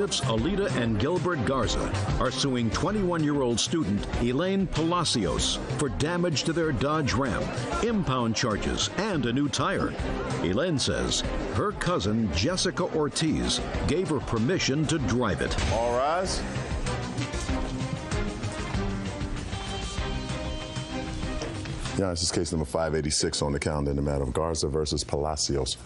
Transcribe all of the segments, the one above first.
Alita and Gilbert Garza are suing 21-year-old student Elaine Palacios for damage to their Dodge Ram, impound charges, and a new tire. Elaine says her cousin Jessica Ortiz gave her permission to drive it. All rise. Yeah, this is case number 586 on the calendar in the matter of Garza versus Palacios.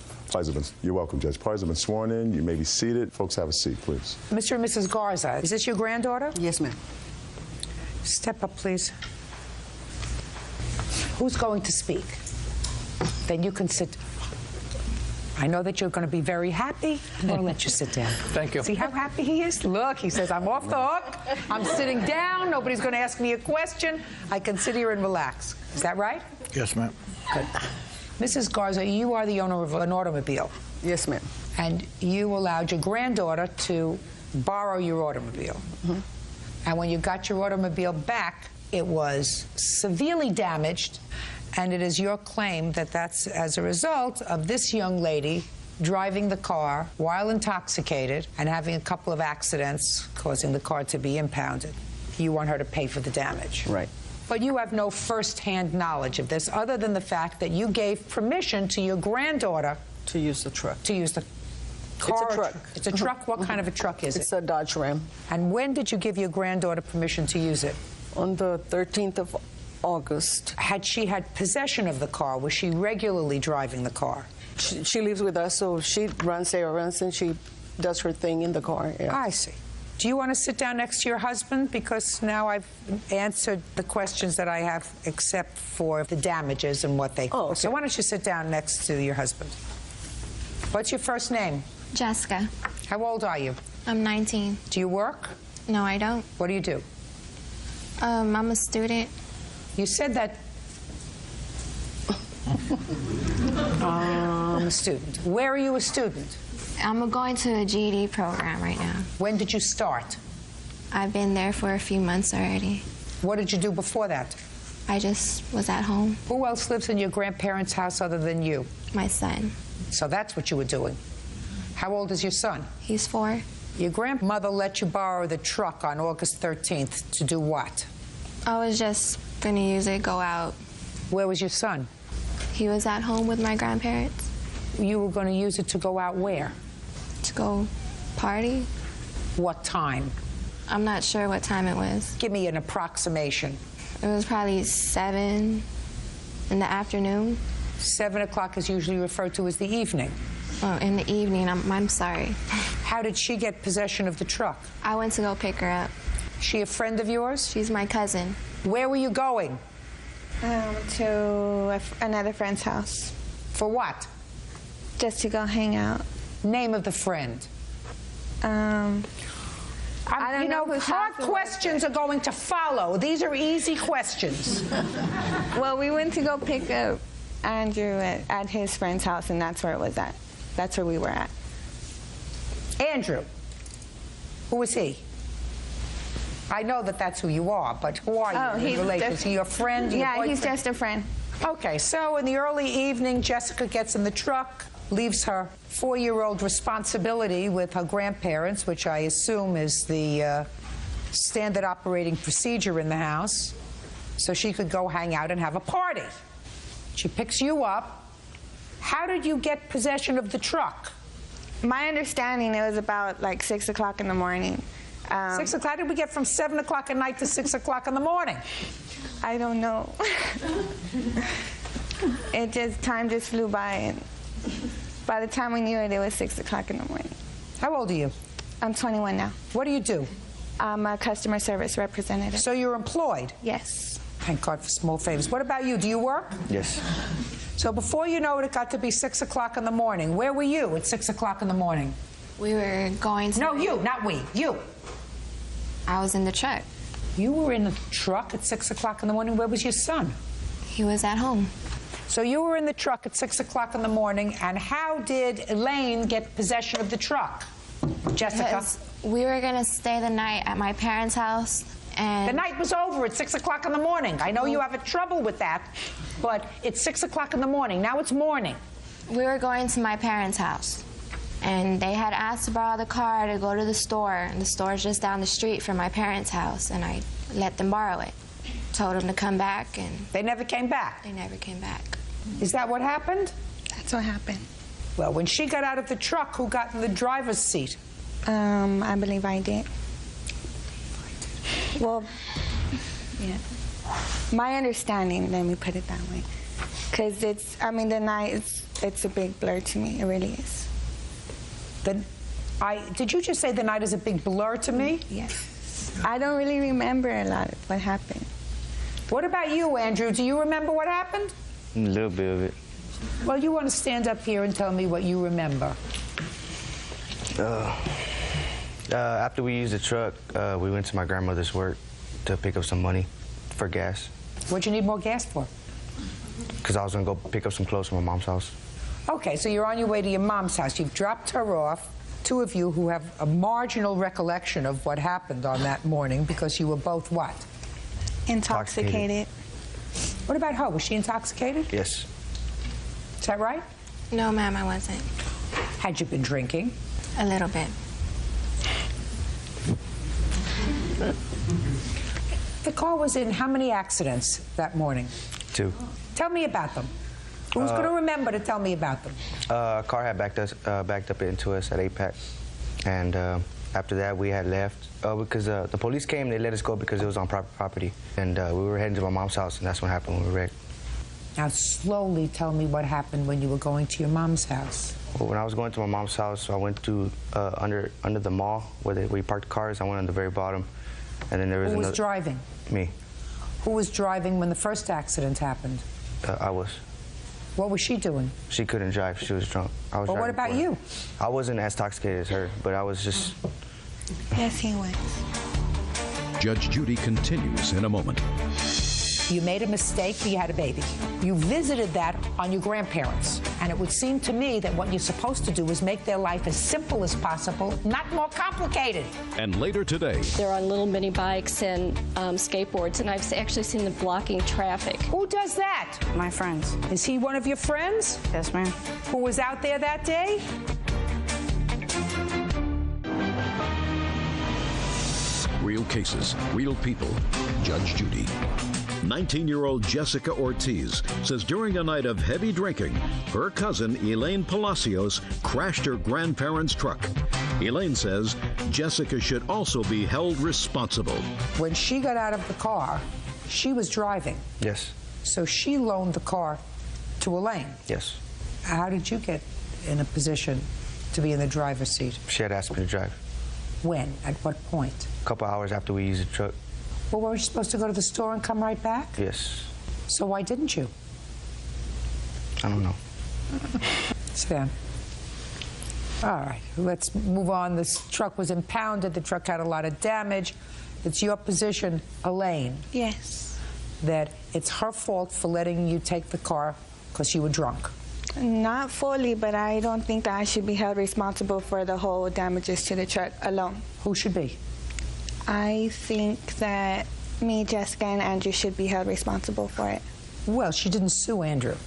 You're welcome, Judge. Parties have been sworn in. You may be seated. Folks, have a seat, please. Mr. and Mrs. Garza, is this your granddaughter? Yes, ma'am. Step up, please. Who's going to speak? Then you can sit. I know that you're going to be very happy. I'm going to let you sit down. Thank you. See how happy he is? Look, he says, I'm off the hook. I'm sitting down. Nobody's going to ask me a question. I can sit here and relax. Is that right? Yes, ma'am. Good. Mrs. Garza, you are the owner of an automobile. Yes, ma'am. And you allowed your granddaughter to borrow your automobile. Mm-hmm. And when you got your automobile back, it was severely damaged. And it is your claim that that's as a result of this young lady driving the car while intoxicated and having a couple of accidents causing the car to be impounded. You want her to pay for the damage. Right. But you have no first-hand knowledge of this other than the fact that you gave permission to your granddaughter to use the truck. To use the car. It's a truck. It's a truck? What kind of a truck is it? It's a Dodge Ram. And when did you give your granddaughter permission to use it? On the 13th of August. Had she had possession of the car? Was she regularly driving the car? She lives with us, so she runs errands and she does her thing in the car. Yeah. I see. Do you want to sit down next to your husband? Because now I've answered the questions that I have except for the damages and what they cost. Oh, okay. So why don't you sit down next to your husband? What's your first name? Jessica. How old are you? I'm 19. Do you work? No, I don't. What do you do? I'm a student. You said that... I'm a student. Where are you a student? I'm going to a GED program right now. When did you start? I've been there for a few months already. What did you do before that? I just was at home. Who else lives in your grandparents' house other than you? My son. So that's what you were doing. How old is your son? He's 4. Your grandmother let you borrow the truck on August 13th to do what? I was just going to use it, go out. Where was your son? He was at home with my grandparents. You were going to use it to go out where? To go party. What time? I'm not sure what time it was. Give me an approximation. It was probably 7 in the afternoon. 7 o'clock is usually referred to as the evening. Oh, in the evening. I'm sorry. How did she get possession of the truck? I went to go pick her up. She a friend of yours? She's my cousin. Where were you going? To another friend's house. For what? Just to go hang out. Name of the friend? I don't know whose hard house questions are going to follow. These are easy questions. Well, we went to go pick up Andrew at his friend's house, and that's where it was at. That's where we were at. Andrew. Who is he? I know that that's who you are, but who are you in relation? Is he your friend? Your boyfriend? He's just a friend. Okay, so in the early evening, Jessica gets in the truck, leaves her 4-year-old responsibility with her grandparents, which I assume is the standard operating procedure in the house, so she could go hang out and have a party. She picks you up. How did you get possession of the truck? My understanding, it was about like 6 o'clock in the morning. 6 o'clock? How did we get from 7 o'clock at night to 6 o'clock in the morning? I don't know. Time just flew by, and by the time we knew it, it was 6 o'clock in the morning. How old are you? I'm 21 now. What do you do? I'm a customer service representative. So you're employed? Yes. Thank God for small favors. What about you? Do you work? Yes. So before you know it, it got to be 6 o'clock in the morning. Where were you at 6 o'clock in the morning? We were going to... No, you, not we. You. I was in the truck. You were in the truck at 6 o'clock in the morning. Where was your son? He was at home. So you were in the truck at 6 o'clock in the morning, and how did Elaine get possession of the truck? Jessica? Because we were going to stay the night at my parents' house, and... The night was over at 6 o'clock in the morning. I know you have trouble with that, but it's 6 o'clock in the morning. Now it's morning. We were going to my parents' house. And they had asked to borrow the car to go to the store, and the store's just down the street from my parents' house, and I let them borrow it. Told them to come back, and... They never came back? They never came back. Is that what happened? That's what happened. Well, when she got out of the truck, who got in the driver's seat? I believe I did. Well, yeah. My understanding, let me put it that way. Because it's, I mean, the night, it's a big blur to me. It really is. Did you just say the night is a big blur to me? Yes. I don't really remember a lot of what happened. What about you, Andrew? Do you remember what happened? A little bit of it. Well, you want to stand up here and tell me what you remember. After we used the truck, we went to my grandmother's work to pick up some money for gas. What'd you need more gas for? Because I was going to go pick up some clothes from my mom's house. Okay, so you're on your way to your mom's house. You've dropped her off. Two of you who have a marginal recollection of what happened on that morning because you were both what? Intoxicated. What about her? Was she intoxicated? Yes. Is that right? No, ma'am, I wasn't. Had you been drinking? A little bit. The car was in how many accidents that morning? 2. Tell me about them. Who's going to remember to tell me about them? A car had backed up into us at 8-pack. And after that, we had left. Because the police came, they let us go because it was on private property. And we were heading to my mom's house, and that's what happened when we were wrecked. Now, slowly tell me what happened when you were going to your mom's house. Well, when I was going to my mom's house, I went to under the mall where we parked cars. I went on the very bottom. And then there was Who was another... driving? Me. Who was driving when the first accident happened? I was. What was she doing? She couldn't drive. She was drunk. I was. Well, what about you? I wasn't as intoxicated as her, but I was just... Yes, he was. Judge Judy continues in a moment. You made a mistake, but you had a baby. You visited that on your grandparents. And it would seem to me that what you're supposed to do is make their life as simple as possible, not more complicated. And later today, they're on little mini bikes and skateboards, and I've actually seen them blocking traffic. Who does that? My friends. Is he one of your friends? Yes, ma'am. Who was out there that day? real cases, real people. Judge Judy. 19-year-old Jessica Ortiz says during a night of heavy drinking, her cousin, Elaine Palacios, crashed her grandparents' truck. Elaine says Jessica should also be held responsible. When she got out of the car, she was driving. Yes. So she loaned the car to Elaine. Yes. How did you get in a position to be in the driver's seat? She had asked me to drive. When? At what point? A couple hours after we used the truck. Well, weren't you supposed to go to the store and come right back? Yes. So why didn't you? I don't know. Sit down. All right, let's move on. This truck was impounded. The truck had a lot of damage. It's your position, Elaine. Yes. That it's her fault for letting you take the car because you were drunk. Not fully, but I don't think that I should be held responsible for the whole damages to the truck alone. Who should be? I think that me, Jessica, and Andrew should be held responsible for it. Well, she didn't sue Andrew.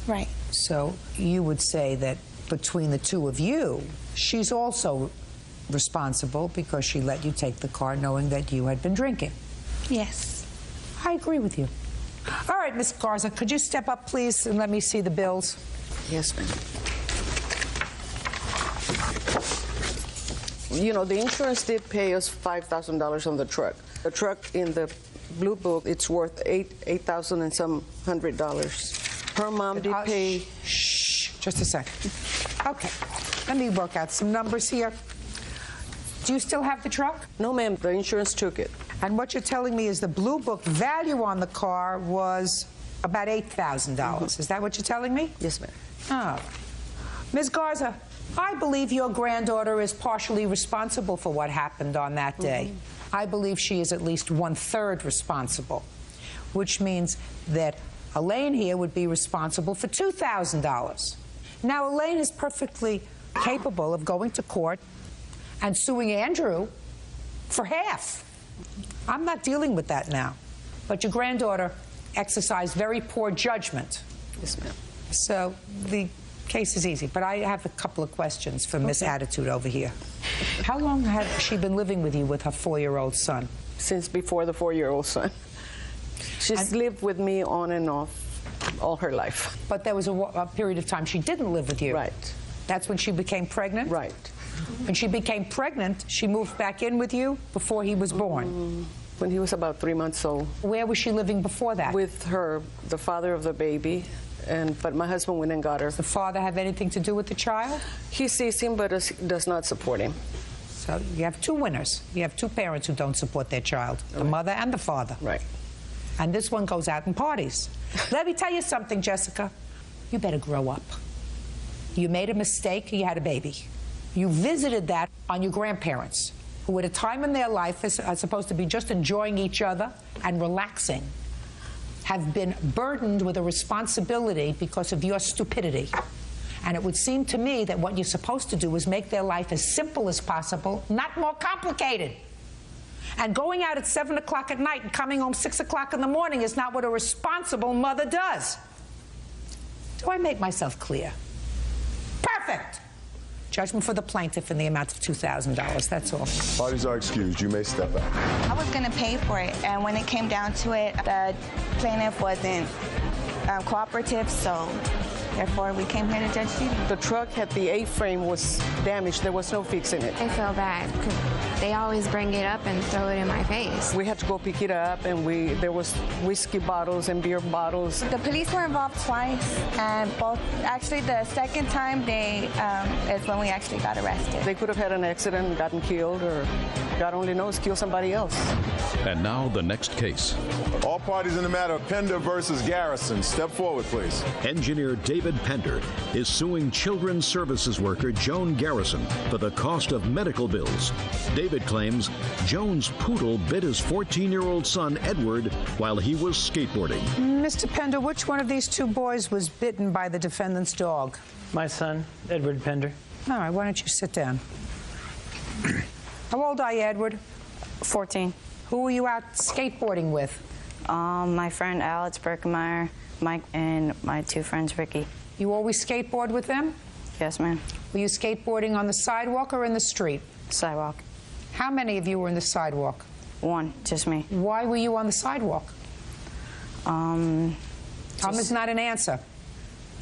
Right. So you would say that between the two of you, she's also responsible because she let you take the car knowing that you had been drinking. Yes. I agree with you. All right, Miss Garza, could you step up, please, and let me see the bills? Yes, ma'am. You know, the insurance did pay us $5,000 on the truck. The truck in the blue book, it's worth $8,000 and some $100. Her mom did pay. Shh, just a second. Okay, let me work out some numbers here. Do you still have the truck? No, ma'am, the insurance took it. And what you're telling me is the blue book value on the car was about $8,000. Is that what you're telling me? Yes, ma'am. Oh. Ms. Garza, I believe your granddaughter is partially responsible for what happened on that day. I believe she is at least 1/3 responsible, which means that Elaine here would be responsible for $2,000. Now, Elaine is perfectly capable of going to court and suing Andrew for half. I'm not dealing with that now. But your granddaughter exercised very poor judgment. Yes, ma'am. So the Case is easy, but I have a couple of questions for Miss Attitude over here. How long had she been living with you with her 4-year-old son? Since before the 4-year-old son. She's lived with me on and off all her life. But there was a period of time she didn't live with you. Right. That's when she became pregnant? Right. When she became pregnant, she moved back in with you before he was born? When he was about 3 months old. Where was she living before that? With her, the father of the baby. But my husband went and got her. Does the father have anything to do with the child? He sees him, but does not support him. So you have two winners. You have two parents who don't support their child, the mother and the father. Right. And this one goes out and parties. Let me tell you something, Jessica. You better grow up. You made a mistake, you had a baby. You visited that on your grandparents, who at a time in their life are supposed to be just enjoying each other and relaxing, have been burdened with a responsibility because of your stupidity. And it would seem to me that what you're supposed to do is make their life as simple as possible, not more complicated. And going out at 7 o'clock at night and coming home 6 o'clock in the morning is not what a responsible mother does. Do I make myself clear? Perfect. Judgment for the plaintiff in the amount of $2,000. That's all. Parties are excused. You may step out. I was going to pay for it, and when it came down to it, the plaintiff wasn't cooperative, so therefore we came here to Judge Judy. The truck had the A-frame was damaged. There was no fixing it. I feel bad because they always bring it up and throw it in my face. We had to go pick it up, and there was whiskey bottles and beer bottles. The police were involved twice, and actually the second time is when we actually got arrested. They could have had an accident and gotten killed, or God only knows, kill somebody else. And now the next case. All parties in the matter of Pender versus Garrison. Step forward, please. Engineer David Pender is suing children's services worker Joan Garrison for the cost of medical bills. David claims Joan's poodle bit his 14-year-old son, Edward, while he was skateboarding. Mr. Pender, which one of these two boys was bitten by the defendant's dog? My son, Edward Pender. All right, why don't you sit down? How old are you, Edward? 14. Who were you out skateboarding with? My friend Alex Berkemeyer, Mike, and my two friends, Ricky. You always skateboard with them? Yes, ma'am. Were you skateboarding on the sidewalk or in the street? Sidewalk. How many of you were in the sidewalk? One, just me. Why were you on the sidewalk? Tom is not an answer.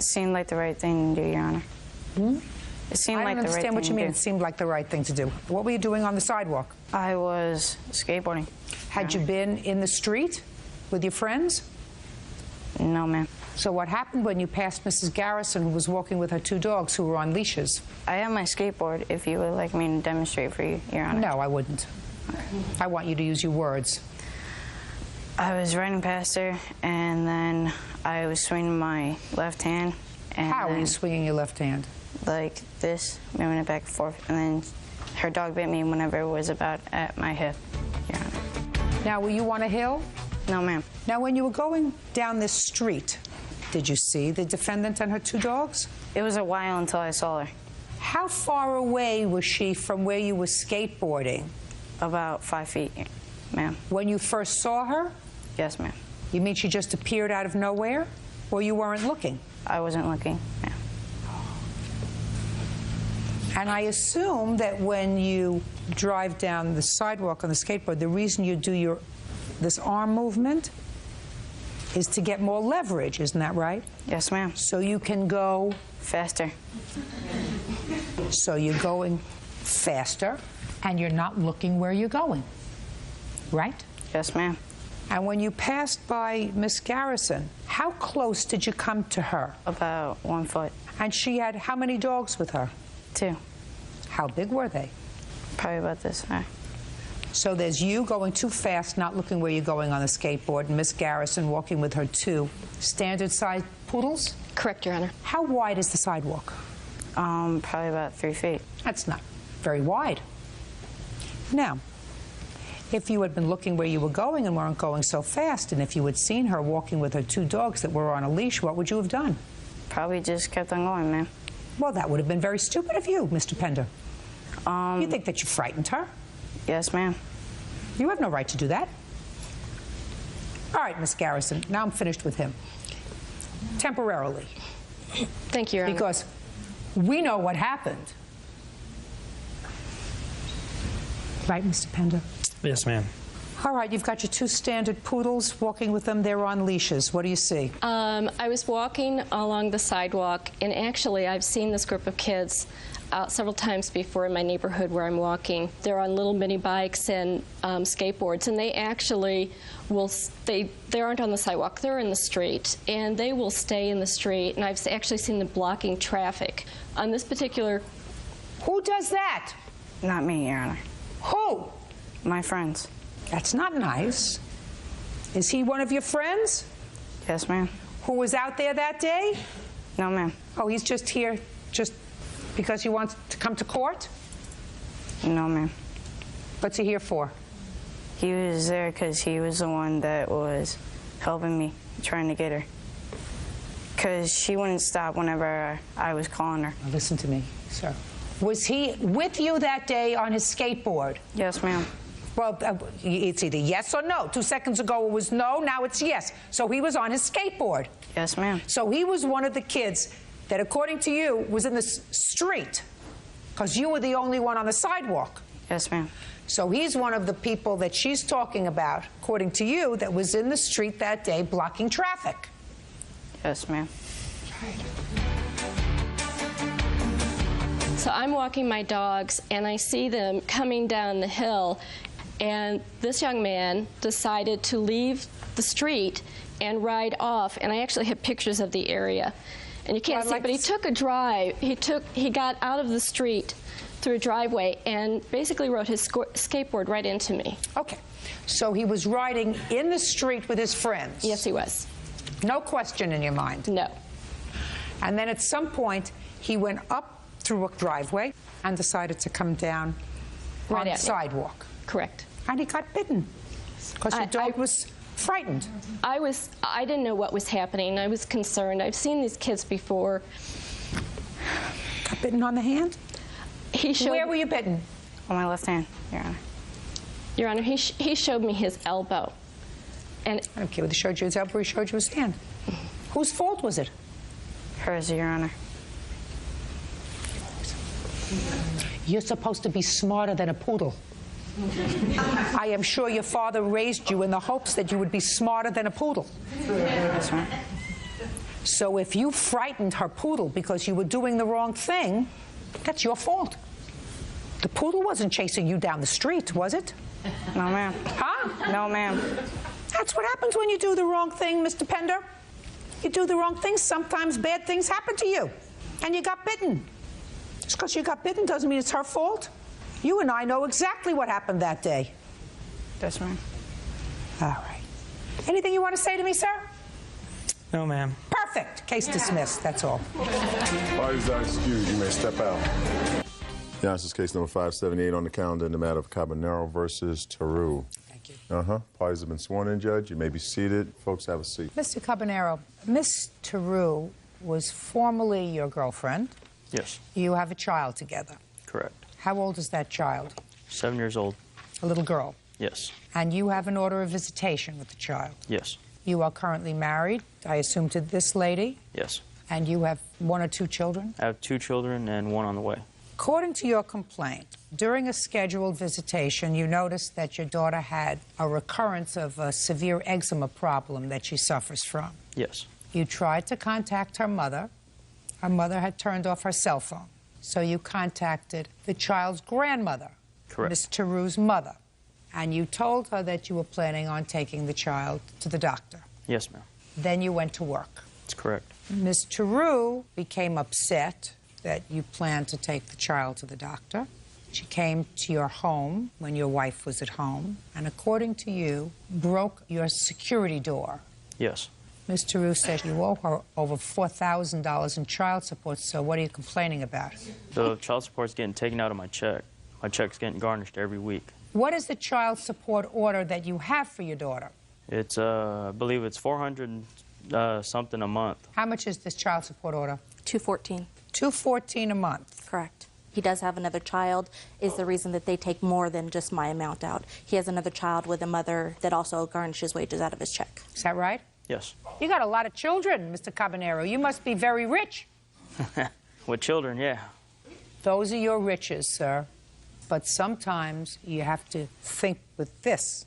Seemed like the right thing to do, Your Honor. It seemed I like don't the right understand thing what you mean. to It do. seemed like the right thing to do. What were you doing on the sidewalk? I was skateboarding. Had you been in the street with your friends? No, ma'am. So what happened when you passed Mrs. Garrison, who was walking with her two dogs who were on leashes? I have my skateboard, if you would like me to demonstrate for you, Your Honor. No, I wouldn't. I want you to use your words. I was riding past her, and then I was swinging my left hand. And How were then, you swinging your left hand? like this, moving it back and forth, and then her dog bit me whenever it was about at my hip, Your Honor. Now, were you on a hill? No, ma'am. Now, when you were going down this street, did you see the defendant and her two dogs? It was a while until I saw her. How far away was she from where you were skateboarding? About 5 feet, ma'am. When you first saw her? Yes, ma'am. You mean she just appeared out of nowhere? Or you weren't looking? I wasn't looking, ma'am. And I assume that when you drive down the sidewalk on the skateboard, the reason you do this arm movement is to get more leverage, isn't that right? Yes, ma'am. So you can go faster. So you're going faster, and you're not looking where you're going, right? Yes, ma'am. And when you passed by Miss Garrison, how close did you come to her? About 1 foot. And she had how many dogs with her? 2. How big were they? Probably about this high. So there's you going too fast, not looking where you're going on the skateboard, and Miss Garrison walking with her 2 standard-sized poodles? Correct, Your Honor. How wide is the sidewalk? Probably about 3 feet. That's not very wide. Now, if you had been looking where you were going and weren't going so fast, and if you had seen her walking with her 2 dogs that were on a leash, what would you have done? Probably just kept on going, ma'am. Well, that would have been very stupid of you, Mr. Pender. You think that you frightened her? Yes, ma'am. You have no right to do that. All right, Miss Garrison, now I'm finished with him. Temporarily. Thank you, Your Honor. Because We know what happened. Right, Mr. Pender? Yes, ma'am. All right, you've got your two standard poodles walking with them. They're on leashes. What do you see? I was walking along the sidewalk, and actually I've seen this group of kids several times before in my neighborhood where I'm walking. They're on little mini bikes and skateboards, and they actually will, they aren't on the sidewalk, they're in the street, and they will stay in the street, and I've actually seen them blocking traffic. On this particular... Who does that? Not me, Your Honor. Who? My friends. That's not nice. Is he one of your friends? Yes, ma'am. Who was out there that day? No, ma'am. Oh, he's just here just because he wants to come to court? No, ma'am. What's he here for? He was there because he was the one that was helping me, trying to get her. Because she wouldn't stop whenever I was calling her. Now listen to me, sir. Was he with you that day on his skateboard? Yes, ma'am. Well, it's either yes or no. 2 seconds ago it was no, now it's yes. So he was on his skateboard. Yes, ma'am. So he was one of the kids that, according to you, was in the street because you were the only one on the sidewalk. Yes, ma'am. So he's one of the people that she's talking about, according to you, that was in the street that day blocking traffic. Yes, ma'am. So I'm walking my dogs, and I see them coming down the hill, and this young man decided to leave the street and ride off, and I actually have pictures of the area. And you can't see, but he took a drive. He got out of the street through a driveway and basically rode his skateboard right into me. Okay. So he was riding in the street with his friends? Yes, he was. No question in your mind? No. And then at some point, he went up through a driveway and decided to come down on the sidewalk. Correct. And he got bitten because your dog was frightened. I didn't know what was happening. I was concerned. I've seen these kids before. Got bitten on the hand? Where were you bitten? On my left hand, Your Honor. Your Honor, he showed me his elbow. And I don't care whether he showed you his elbow or he showed you his hand. Whose fault was it? Hers, Your Honor. You're supposed to be smarter than a poodle. I am sure your father raised you in the hopes that you would be smarter than a poodle. That's right. So if you frightened her poodle because you were doing the wrong thing, that's your fault. The poodle wasn't chasing you down the street, was it? No, ma'am. Huh? No, ma'am. That's what happens when you do the wrong thing, Mr. Pender. You do the wrong thing, sometimes bad things happen to you. And you got bitten. Just because you got bitten doesn't mean it's her fault. You and I know exactly what happened that day. That's right. All right. Anything you want to say to me, sir? No, ma'am. Perfect. Case dismissed. That's all. Parties are excused. You may step out. Yeah, this is case number 578 on the calendar in the matter of Cabanero versus Taru. Thank you. Parties have been sworn in, Judge. You may be seated. Folks, have a seat. Mr. Cabanero, Miss Taru was formerly your girlfriend. Yes. You have a child together. Correct. How old is that child? 7 years old. A little girl. Yes. And you have an order of visitation with the child. Yes. You are currently married, I assume, to this lady. Yes. And you have 1 or 2 children? I have 2 children and 1 on the way. According to your complaint, during a scheduled visitation, you noticed that your daughter had a recurrence of a severe eczema problem that she suffers from. Yes. You tried to contact her mother. Her mother had turned off her cell phone. So you contacted the child's grandmother, Correct. Miss Taru's mother, and you told her that you were planning on taking the child to the doctor. Yes, ma'am. Then you went to work. That's correct. Miss Taru became upset that you planned to take the child to the doctor. She came to your home when your wife was at home, and according to you, broke your security door. Yes. Ms. Taru says you owe her over $4,000 in child support, so what are you complaining about? The child support's getting taken out of my check. My check's getting garnished every week. What is the child support order that you have for your daughter? It's, I believe it's $400 something a month. How much is this child support order? $214. $214 a month. Correct. He does have another child, is the reason that they take more than just my amount out. He has another child with a mother that also garnishes wages out of his check. Is that right? Yes. You got a lot of children, Mr. Cabanero. You must be very rich. With children, yeah. Those are your riches, sir. But sometimes you have to think with this.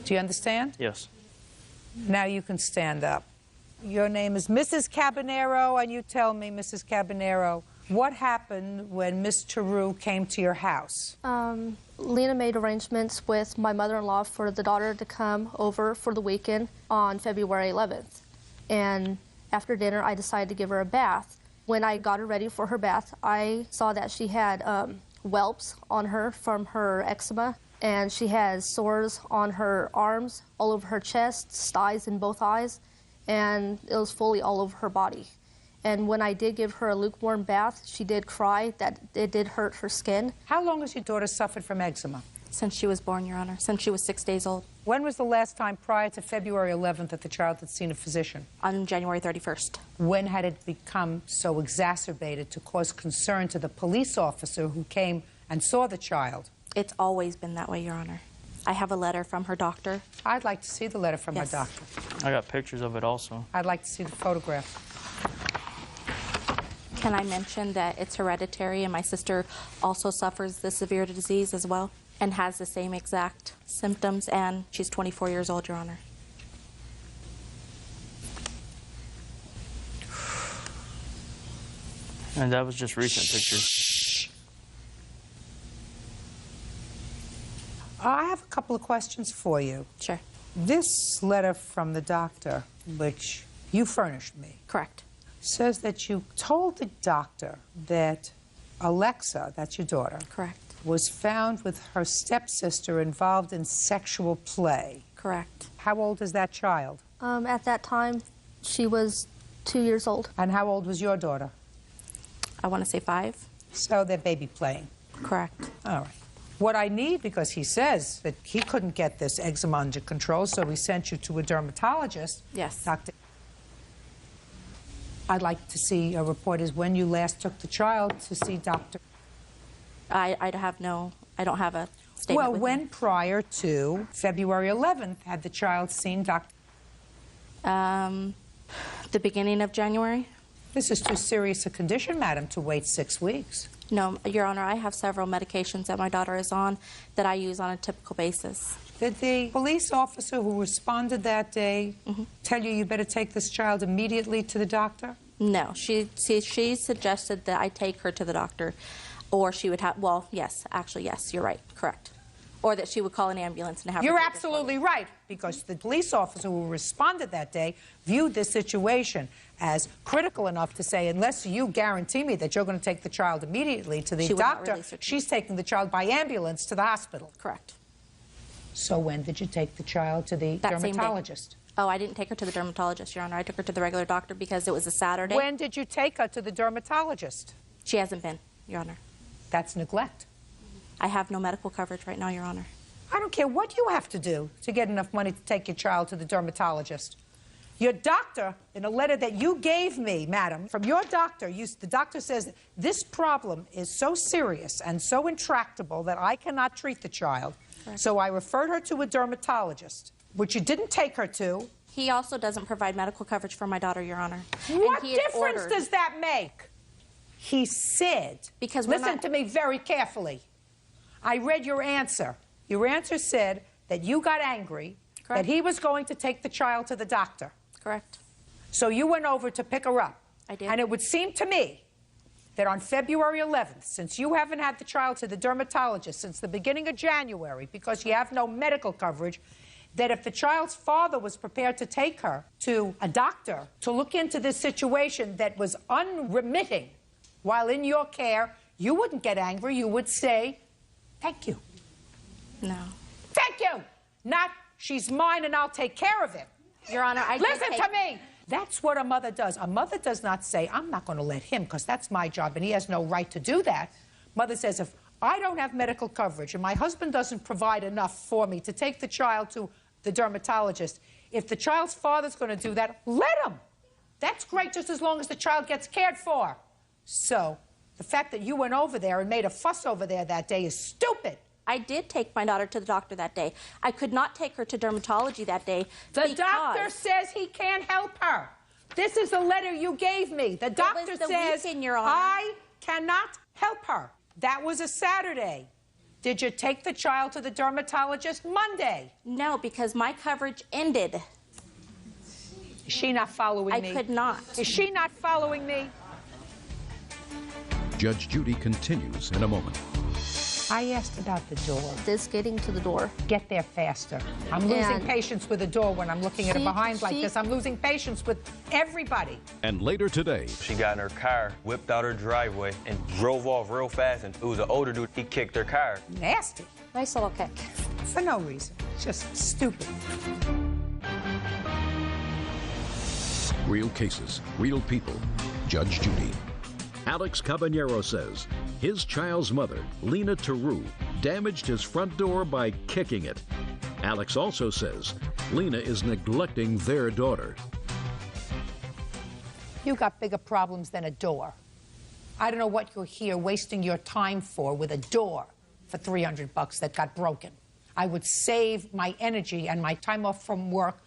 Do you understand? Yes. Now you can stand up. Your name is Mrs. Cabanero, and you tell me, Mrs. Cabanero, what happened when Miss Teru came to your house? Lena made arrangements with my mother-in-law for the daughter to come over for the weekend on February 11th. And after dinner, I decided to give her a bath. When I got her ready for her bath, I saw that she had whelps on her from her eczema, and she has sores on her arms, all over her chest, thighs, and both eyes, and it was fully all over her body. And when I did give her a lukewarm bath, she did cry that it did hurt her skin. How long has your daughter suffered from eczema? Since she was born, Your Honor, since she was 6 days old. When was the last time prior to February 11th that the child had seen a physician? On January 31st. When had it become so exacerbated to cause concern to the police officer who came and saw the child? It's always been that way, Your Honor. I have a letter from her doctor. I'd like to see the letter from her doctor. I got pictures of it also. I'd like to see the photograph. Can I mention that it's hereditary, and my sister also suffers the severe disease as well and has the same exact symptoms, and she's 24 years old, Your Honor. And that was just recent pictures. I have a couple of questions for you. Sure. This letter from the doctor, which you furnished me. Correct. Says that you told the doctor that Alexa, that's your daughter, correct, was found with her stepsister involved in sexual play. Correct. How old is that child? At that time, she was 2 years old. And how old was your daughter? I want to say 5. So they're baby playing. Correct. All right. What I need, because he says that he couldn't get this eczema under control, so he sent you to a dermatologist. Yes. Doctor, I'd like to see a report is when you last took the child to see Dr. I don't have a statement. Well, with when me. prior to February 11th had the child seen Dr. The beginning of January. This is too serious a condition, madam, to wait 6 weeks. No, Your Honor, I have several medications that my daughter is on that I use on a typical basis. Did the police officer who responded that day tell you better take this child immediately to the doctor? No, she suggested that I take her to the doctor, or she would have, well, yes, actually, yes, you're right, correct. Or that she would call an ambulance and have You're her absolutely right, because the police officer who responded that day viewed this situation as critical enough to say, unless you guarantee me that you're going to take the child immediately to the doctor, she's taking the child by ambulance to the hospital. Correct. So when did you take the child to the dermatologist? Oh, I didn't take her to the dermatologist, Your Honor. I took her to the regular doctor because it was a Saturday. When did you take her to the dermatologist? She hasn't been, Your Honor. That's neglect. I have no medical coverage right now, Your Honor. I don't care what you have to do to get enough money to take your child to the dermatologist. Your doctor, in a letter that you gave me, madam, from your doctor, the doctor says this problem is so serious and so intractable that I cannot treat the child. Correct. So I referred her to a dermatologist, which you didn't take her to. He also doesn't provide medical coverage for my daughter, Your Honor. What difference does that make? He said, because listen to me very carefully. I read your answer. Your answer said that you got angry, that he was going to take the child to the doctor. Correct. So you went over to pick her up. I did. And it would seem to me that on February 11th, since you haven't had the child to the dermatologist since the beginning of January because you have no medical coverage, that if the child's father was prepared to take her to a doctor to look into this situation that was unremitting while in your care, you wouldn't get angry. You would say, thank you. No. Thank you. Not, she's mine and I'll take care of it. Your Honor, Listen to me. That's what a mother does. A mother does not say, I'm not going to let him because that's my job and he has no right to do that. Mother says, if I don't have medical coverage and my husband doesn't provide enough for me to take the child to the dermatologist, if the child's father's going to do that, let him. That's great just as long as the child gets cared for. So the fact that you went over there and made a fuss over there that day is stupid. I did take my daughter to the doctor that day. I could not take her to dermatology that day. The doctor says he can't help her. This is the letter you gave me. The doctor was the says weekend, Your Honor. I cannot help her. That was a Saturday. Did you take the child to the dermatologist Monday? No, because my coverage ended. Is she not following me? I could not. Is she not following me? Judge Judy continues in a moment. I asked about the door. This getting to the door. Get there faster. I'm losing And patience with the door when I'm looking at a behind like this. I'm losing patience with everybody. And later today, she got in her car, whipped out her driveway, and drove off real fast. And it was an older dude. He kicked her car. Nasty. Nice little kick. For no reason. Just stupid. real cases, real people. Judge Judy. Alex Caballero says his child's mother, Lena Teru, damaged his front door by kicking it. Alex also says Lena is neglecting their daughter. You got bigger problems than a door. I don't know what you're here wasting your time for with a door for $300 that got broken. I would save my energy and my time off from work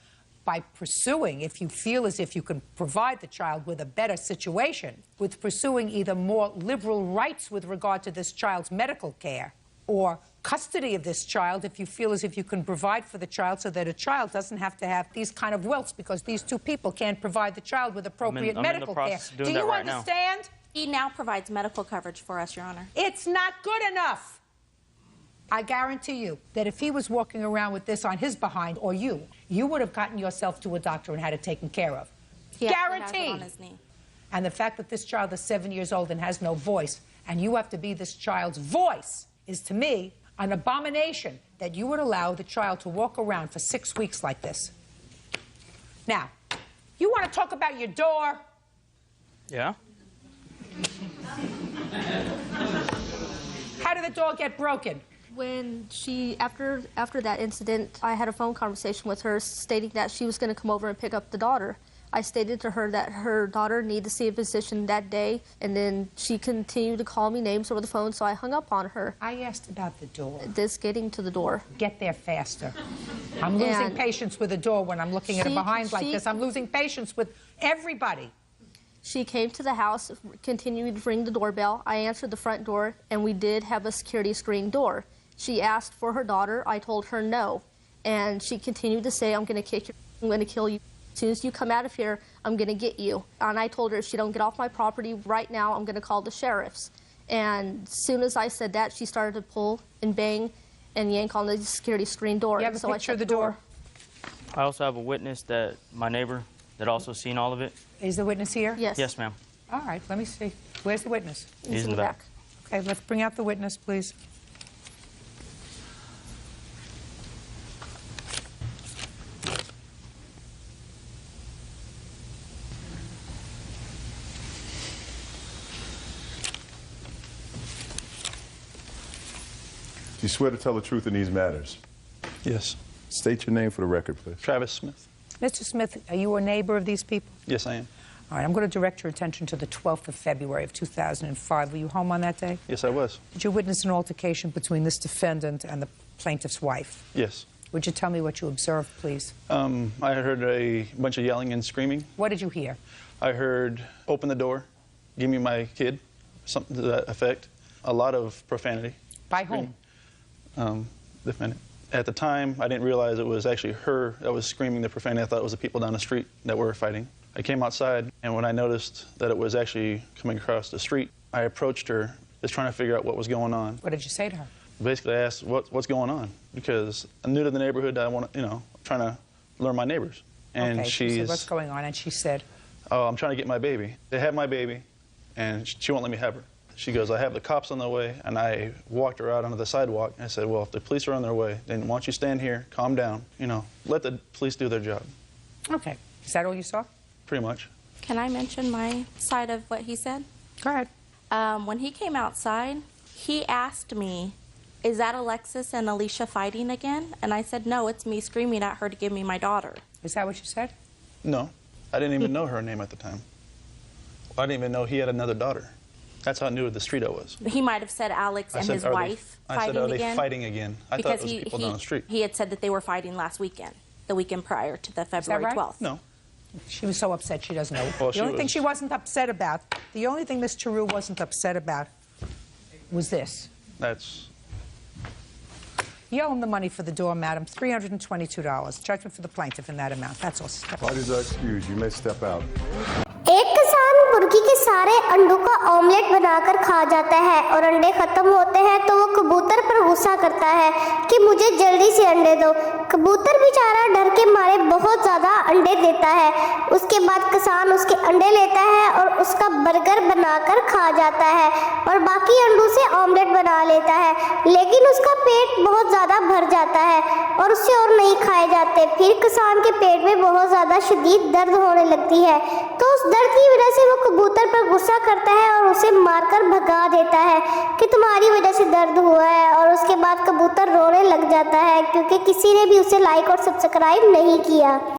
by pursuing, if you feel as if you can provide the child with a better situation, with pursuing either more liberal rights with regard to this child's medical care or custody of this child if you feel as if you can provide for the child so that a child doesn't have to have these kind of wilts because these two people can't provide the child with appropriate medical care. Do you understand? He now provides medical coverage for us, Your Honor. It's not good enough. I guarantee you that if he was walking around with this on his behind, or you would have gotten yourself to a doctor and had it taken care of. Guaranteed. On his knee. And the fact that this child is 7 years old and has no voice, and you have to be this child's voice, is to me an abomination that you would allow the child to walk around for 6 weeks like this. Now, you want to talk about your door? Yeah. How did the door get broken? When she, after that incident, I had a phone conversation with her stating that she was going to come over and pick up the daughter. I stated to her that her daughter needed to see a physician that day, and then she continued to call me names over the phone, so I hung up on her. I asked about the door. This getting to the door. Get there faster. I'm losing patience with the door when I'm looking at a behind like this. I'm losing patience with everybody. She came to the house, continued to ring the doorbell. I answered the front door, and we did have a security screen door. She asked for her daughter. I told her no. And she continued to say, I'm going to kick you, I'm going to kill you. As soon as you come out of here, I'm going to get you. And I told her, if she don't get off my property right now, I'm going to call the sheriffs. And as soon as I said that, she started to pull and bang and yank on the security screen door. You have a picture of the door? I also have a witness, that my neighbor, that also seen all of it. Is the witness here? Yes. Yes, ma'am. All right, let me see. Where's the witness? He's in the back. Okay, let's bring out the witness, please. You swear to tell the truth in these matters? Yes. State your name for the record, please. Travis Smith. Mr. Smith, are you a neighbor of these people? Yes, I am. All right, I'm going to direct your attention to the 12th of February of 2005. Were you home on that day? Yes, I was. Did you witness an altercation between this defendant and the plaintiff's wife? Yes. Would you tell me what you observed, please? I heard a bunch of yelling and screaming. What did you hear? I heard, open the door, give me my kid, something to that effect. A lot of profanity. By whom? Defendant. At the time, I didn't realize it was actually her that was screaming the profanity. I thought it was the people down the street that were fighting. I came outside, and when I noticed that it was actually coming across the street, I approached her, just trying to figure out what was going on. What did you say to her? Basically, I asked, what's going on? Because I'm new to the neighborhood. I want to, trying to learn my neighbors. And okay, she said, what's going on? And she said, oh, I'm trying to get my baby. They have my baby, and she won't let me have her. She goes, I have the cops on the way, and I walked her out onto the sidewalk. I said, well, if the police are on their way, then why don't you stand here, calm down, let the police do their job. Okay. Is that all you saw? Pretty much. Can I mention my side of what he said? Go ahead. When he came outside, he asked me, is that Alexis and Alicia fighting again? And I said, no, it's me screaming at her to give me my daughter. Is that what you said? No. I didn't even know her name at the time. I didn't even know he had another daughter. That's how new of the street I was. He might have said Alex and his wife fighting again. I said, are they fighting again? I thought it was people down the street. He had said that they were fighting last weekend, the weekend prior to the February 12th. No. She was so upset she doesn't know. Well, The only thing she wasn't upset about, the only thing Miss Tarou wasn't upset about was this. That's... You owe him the money for the door, madam, $322. Judgment for the plaintiff in that amount. That's all. Parties are excused. You may step out. एक किसान मुर्गी के सारे अंडों का omelette बनाकर खा जाता है और अंडे खत्म होते हैं तो वो कबूतर पर गुस्सा करता है कि मुझे जल्दी से अंडे दो। कबूतर बेचारा डर के मारे बहुत ज़्यादा अंडे देता है। उसके बाद किसान उसके अंडे लेता है और उसका बर्गर बनाकर खा जाता है और बाकी अंडों से ऑमलेट बना लेता है, लेकिन उसका पेट बहुत ज़्यादा भर जाता है और उससे और नहीं खाए जाते। फिर किसान के पेट में बहुत ज़्यादा शदीद दर्द होने लगती है, तो उस दर्द की वजह से वो कबूतर पर गुस्सा करता है और उसे मारकर भगा देता है कि तुम्हारी वजह से दर्द हुआ है। और उसके बाद कबूतर रोने लग जाता है क्योंकि किसी ने भी उसे लाइक और सब्सक्राइब नहीं किया।